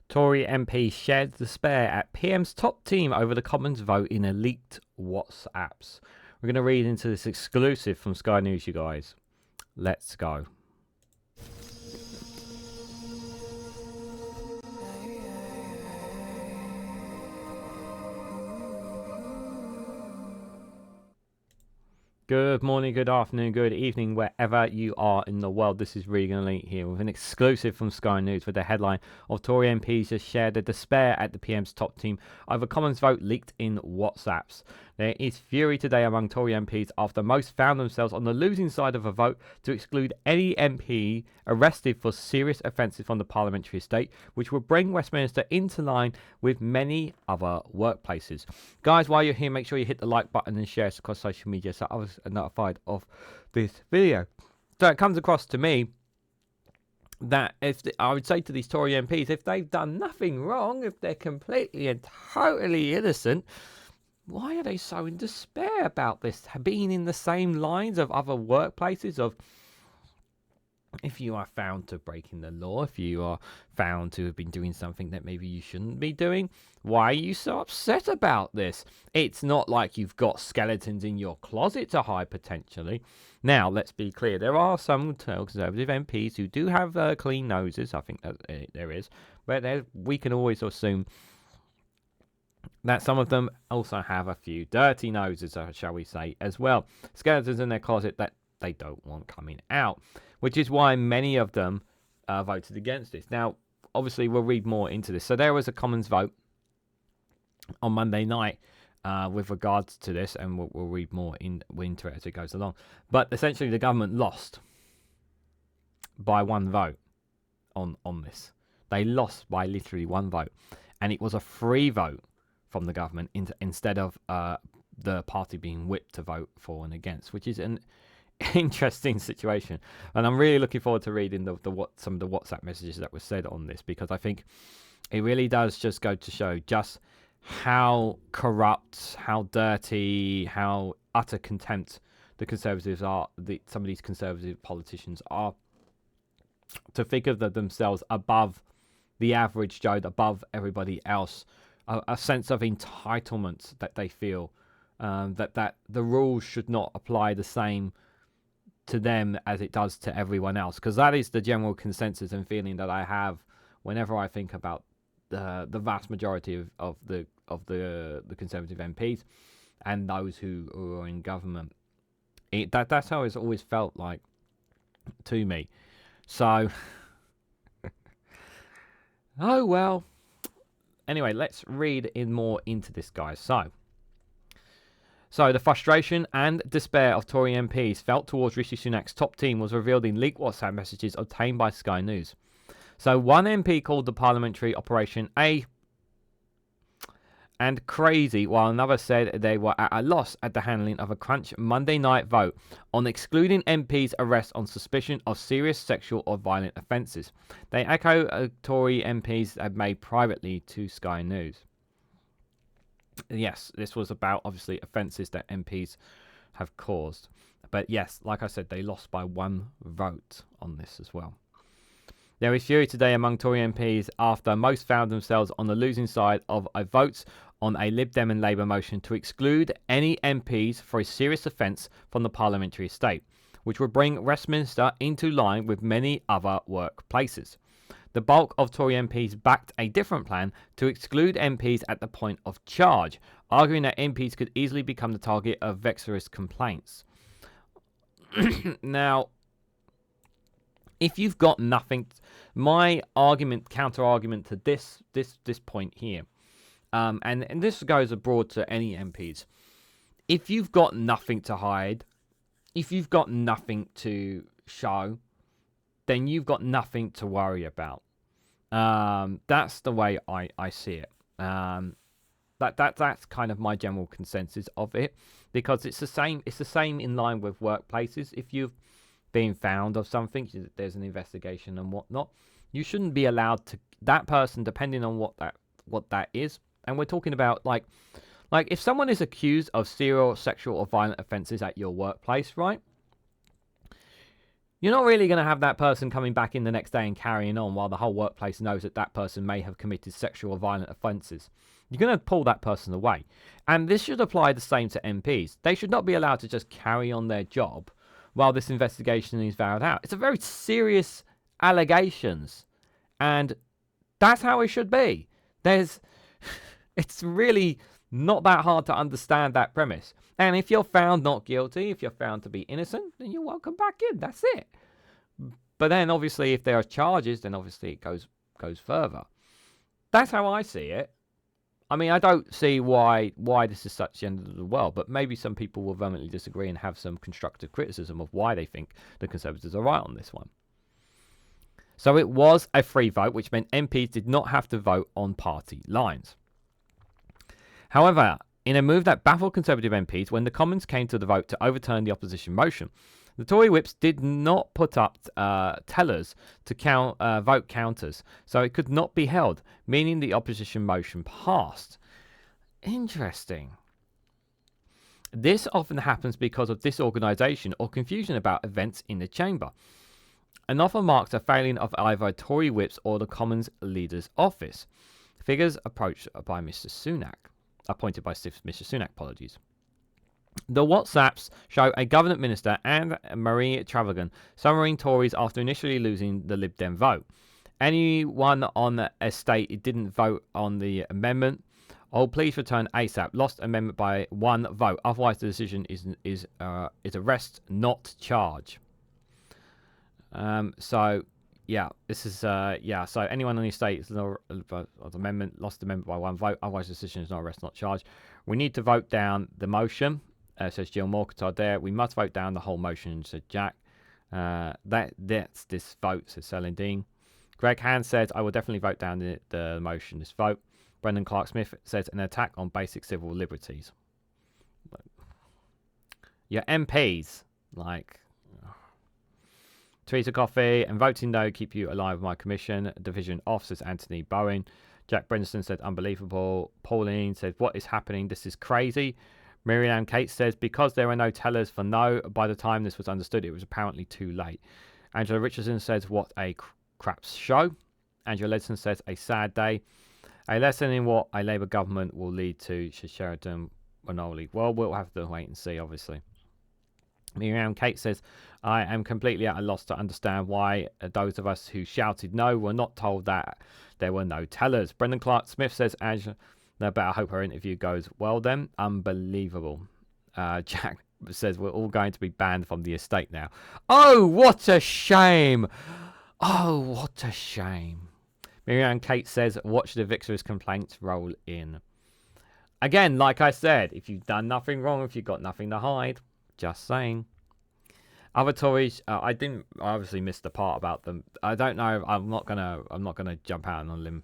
Tory MPs shared despair at PM's top team over the Commons vote in a leaked WhatsApps. We're going to read into this exclusive from Sky News, you guys. Let's go. Good morning, good afternoon, good evening, wherever you are in the world. This is Reganelite here with an exclusive from Sky News with the headline of Tory MPs just shared their despair at the PM's top team over Commons vote leaked in WhatsApps. There is fury today among Tory MPs after most found themselves on the losing side of a vote to exclude any MP arrested for serious offences from the parliamentary estate, which would bring Westminster into line with many other workplaces. Guys, while you're here, make sure you hit the like button and share it across social media so others are notified of this video. So it comes across to me that I would say to these Tory MPs, if they've done nothing wrong, if they're completely and totally innocent, why are they so in despair about this? Being in the same lines of other workplaces of, if you are found to breaking the law, if you are found to have been doing something that maybe you shouldn't be doing, why are you so upset about this? It's not like you've got skeletons in your closet to hide potentially. Now, let's be clear. There are some Conservative MPs who do have clean noses. I think that there is. But we can always assume that some of them also have a few dirty noses, shall we say, as well. Skeletons in their closet that they don't want coming out, which is why many of them voted against this. Now, obviously, we'll read more into this. So there was a Commons vote on Monday night with regards to this, and we'll read more into it as it goes along. But essentially, the government lost by one vote on this. They lost by literally one vote, and it was a free vote from the government instead of the party being whipped to vote for and against, which is an interesting situation. And I'm really looking forward to reading some of the WhatsApp messages that were said on this, because I think it really does just go to show just how corrupt, how dirty, how utter contempt the Conservatives are, some of these Conservative politicians are, to think of themselves above the average Joe, above everybody else. A sense of entitlement that they feel, that the rules should not apply the same to them as it does to everyone else, because that is the general consensus and feeling that I have whenever I think about the vast majority of the Conservative MPs and those who are in government. That's how it's always felt like to me. So, oh well. Anyway, let's read more into this, guys. So the frustration and despair of Tory MPs felt towards Rishi Sunak's top team was revealed in leaked WhatsApp messages obtained by Sky News. So one MP called the parliamentary operation and crazy, while another said they were at a loss at the handling of a crunch Monday night vote on excluding MPs' arrest on suspicion of serious sexual or violent offences. They echo Tory MPs had made privately to Sky News. Yes, this was about, obviously, offences that MPs have caused. But yes, like I said, they lost by one vote on this as well. There is fury today among Tory MPs after most found themselves on the losing side of a vote on a Lib Dem and Labour motion to exclude any MPs for a serious offence from the parliamentary estate, which would bring Westminster into line with many other workplaces. The bulk of Tory MPs backed a different plan to exclude MPs at the point of charge, arguing that MPs could easily become the target of vexatious complaints. Now, if you've got nothing, my counter argument to this point here, and this goes abroad to any MPs, if you've got nothing to hide, if you've got nothing to show, then you've got nothing to worry about. That's the way I see it. That's kind of my general consensus of it, because it's the same in line with workplaces. If you've been found of something, there's an investigation and whatnot, you shouldn't be allowed to, that person, depending on what that is, and we're talking about like if someone is accused of serial sexual or violent offences at your workplace, right? You're not really going to have that person coming back in the next day and carrying on while the whole workplace knows that that person may have committed sexual or violent offences. You're going to pull that person away. And this should apply the same to MPs. They should not be allowed to just carry on their job while this investigation is found out. It's a very serious allegations. And that's how it should be. It's really not that hard to understand that premise. And if you're found not guilty, if you're found to be innocent, then you're welcome back in. That's it. But then, obviously, if there are charges, then obviously it goes further. That's how I see it. I mean, I don't see why this is such the end of the world, but maybe some people will vehemently disagree and have some constructive criticism of why they think the Conservatives are right on this one. So it was a free vote, which meant MPs did not have to vote on party lines. However, in a move that baffled Conservative MPs, when the Commons came to the vote to overturn the opposition motion, the Tory whips did not put up tellers to vote counters, so it could not be held, meaning the opposition motion passed. Interesting. This often happens because of disorganisation or confusion about events in the chamber, and often marks a failing of either Tory whips or the Commons leader's office. Figures approached by Mr. Sunak. Appointed by Mr. Sunak, apologies. The WhatsApps show a government minister and Marie Trevelyan summoning Tories after initially losing the Lib Dem vote. Anyone on the estate who didn't vote on the amendment, oh, please return ASAP. Lost amendment by 1 vote. Otherwise, the decision is arrest, not charge. So yeah, this is So anyone on the estate is the amendment lost the amendment by 1 vote. Otherwise, the decision is not arrest, not charge. We need to vote down the motion. Says Jill Morcotard there. We must vote down the whole motion, said Jack. That's this vote, says Celine Dean. Greg Hand says, I will definitely vote down the motion, this vote. Brendan Clark-Smith says, an attack on basic civil liberties. Your MPs, like... Teresa Coffey, and voting no keep you alive, my commission. Division off, says Anthony Bowen. Jack Brendan said, unbelievable. Pauline said, what is happening? This is crazy. Miriam Kate says, because there are no tellers for no, by the time this was understood, it was apparently too late. Angela Richardson says, what a crap show. Angela Ledson says, a sad day. A lesson in what a Labour government will lead to, says Sheridan Manoli. Well, we'll have to wait and see, obviously. Miriam Kate says, I am completely at a loss to understand why those of us who shouted no were not told that there were no tellers. Brendan Clark-Smith says, Angela, but I hope her interview goes well then. Unbelievable. Jack says, we're all going to be banned from the estate now. Oh, what a shame. Oh, what a shame. Miriam Kate says, watch the victorious complaints roll in. Again, like I said, if you've done nothing wrong, if you've got nothing to hide, just saying. Other Tories, I obviously missed the part about them. I don't know. I'm not gonna jump out on a limb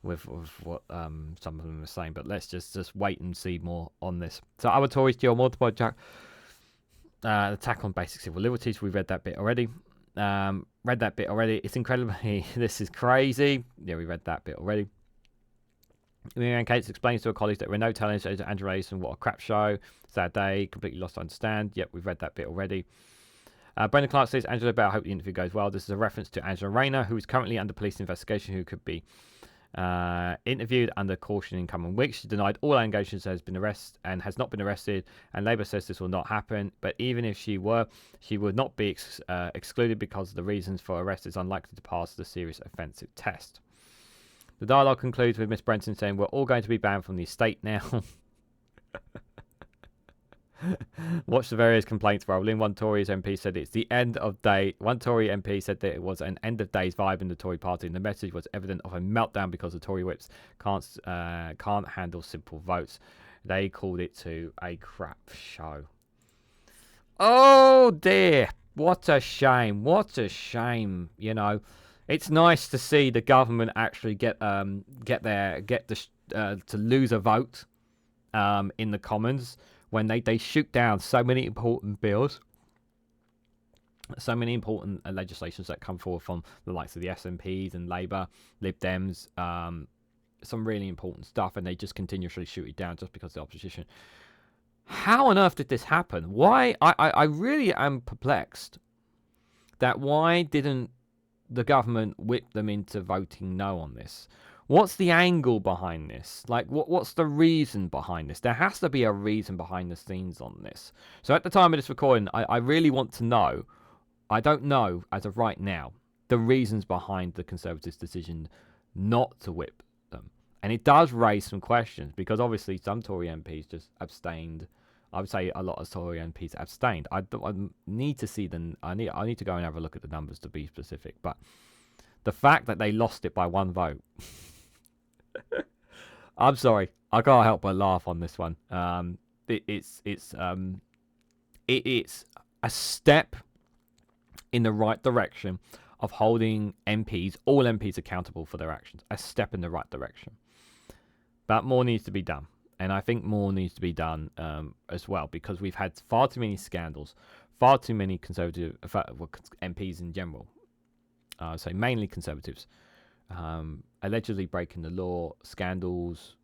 with what some of them are saying, but let's just wait and see more on this. So other Tories, Jill Mortimer, Jack, attack on basic civil liberties. We read that bit already. It's incredibly. This is crazy. Yeah, we read that bit already. Miriam Cates explains to her colleagues that there were no talents to Andrew Ason. What a crap show. Sad day. Completely lost to understand. Yep, we've read that bit already. Brendan Clark says, Angela Bell, I hope the interview goes well. This is a reference to Angela Rayner, who is currently under police investigation, who could be interviewed under caution in coming weeks. She denied all allegations, has been arrested and has not been arrested, and Labour says this will not happen. But even if she were, she would not be excluded because the reasons for arrest is unlikely to pass the serious offensive test. The dialogue concludes with Miss Brenton saying, we're all going to be banned from the estate now. Watch the various complaints roll in. One Tory MP said it's the end of day. One Tory MP said that it was an end of days vibe in the Tory party, and the message was evident of a meltdown because the Tory whips can't handle simple votes. They called it to a crap show. Oh dear, what a shame! What a shame! You know, it's nice to see the government actually to lose a vote in the Commons. When they shoot down so many important bills, so many important legislations that come forward from the likes of the SNPs and Labour, Lib Dems, some really important stuff, and they just continuously shoot it down just because of the opposition. How on earth did this happen? Why? I really am perplexed that why didn't the government whip them into voting no on this? What's the angle behind this? Like, what's the reason behind this? There has to be a reason behind the scenes on this. So at the time of this recording, I really want to know. I don't know, as of right now, the reasons behind the Conservatives' decision not to whip them. And it does raise some questions, because obviously some Tory MPs just abstained. I would say a lot of Tory MPs abstained. I need to see them. I need to go and have a look at the numbers to be specific. But the fact that they lost it by one vote, I'm sorry, I can't help but laugh on this one. It's a step in the right direction of holding MPs, all MPs, accountable for their actions. A step in the right direction. But more needs to be done. And I think more needs to be done as well, because we've had far too many scandals, far too many Conservative MPs in general, so mainly Conservatives, allegedly breaking the law, scandals,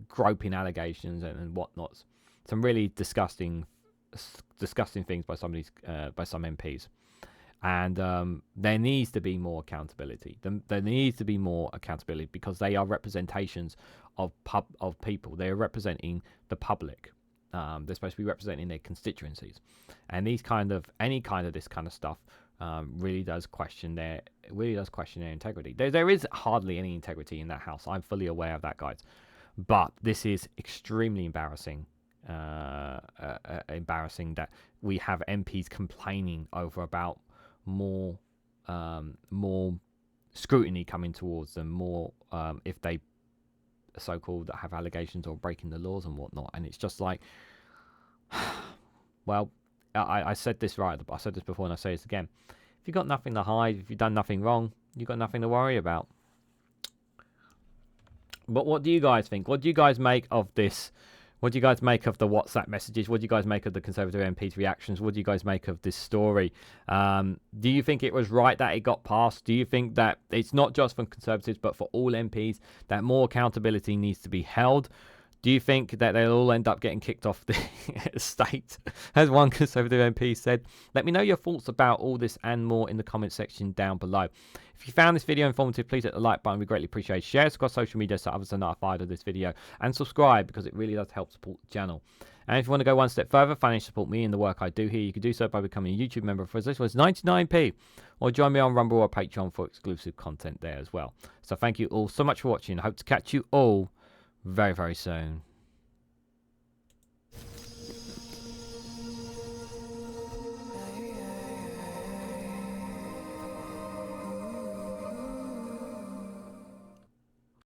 groping allegations and whatnot. Some really disgusting things by some MPs. And there needs to be more accountability. There needs to be more accountability, because they are representations of people. They are representing the public. They're supposed to be representing their constituencies, and any kind of this kind of stuff really does question their integrity. There is hardly any integrity in that house. I'm fully aware of that, guys. But this is extremely embarrassing. Embarrassing that we have MPs complaining about more scrutiny coming towards them, more if they so-called have allegations or breaking the laws and whatnot. And it's just like, well, I said this right. I said this before, and I say this again. If you've got nothing to hide, if you've done nothing wrong, you've got nothing to worry about. But what do you guys think? What do you guys make of this? What do you guys make of the WhatsApp messages? What do you guys make of the Conservative MPs' reactions? What do you guys make of this story? Do you think it was right that it got passed? Do you think that it's not just for Conservatives but for all MPs, that more accountability needs to be held? Do you think that they'll all end up getting kicked off the estate? As one Conservative MP said. Let me know your thoughts about all this and more in the comment section down below. If you found this video informative, please hit the like button. We greatly appreciate it. Share it across social media so others are notified of this video. And subscribe, because it really does help support the channel. And if you want to go one step further, financially support me and the work I do here, you can do so by becoming a YouTube member for as little as 99p. Or join me on Rumble or Patreon for exclusive content there as well. So thank you all so much for watching. I hope to catch you all very, very soon.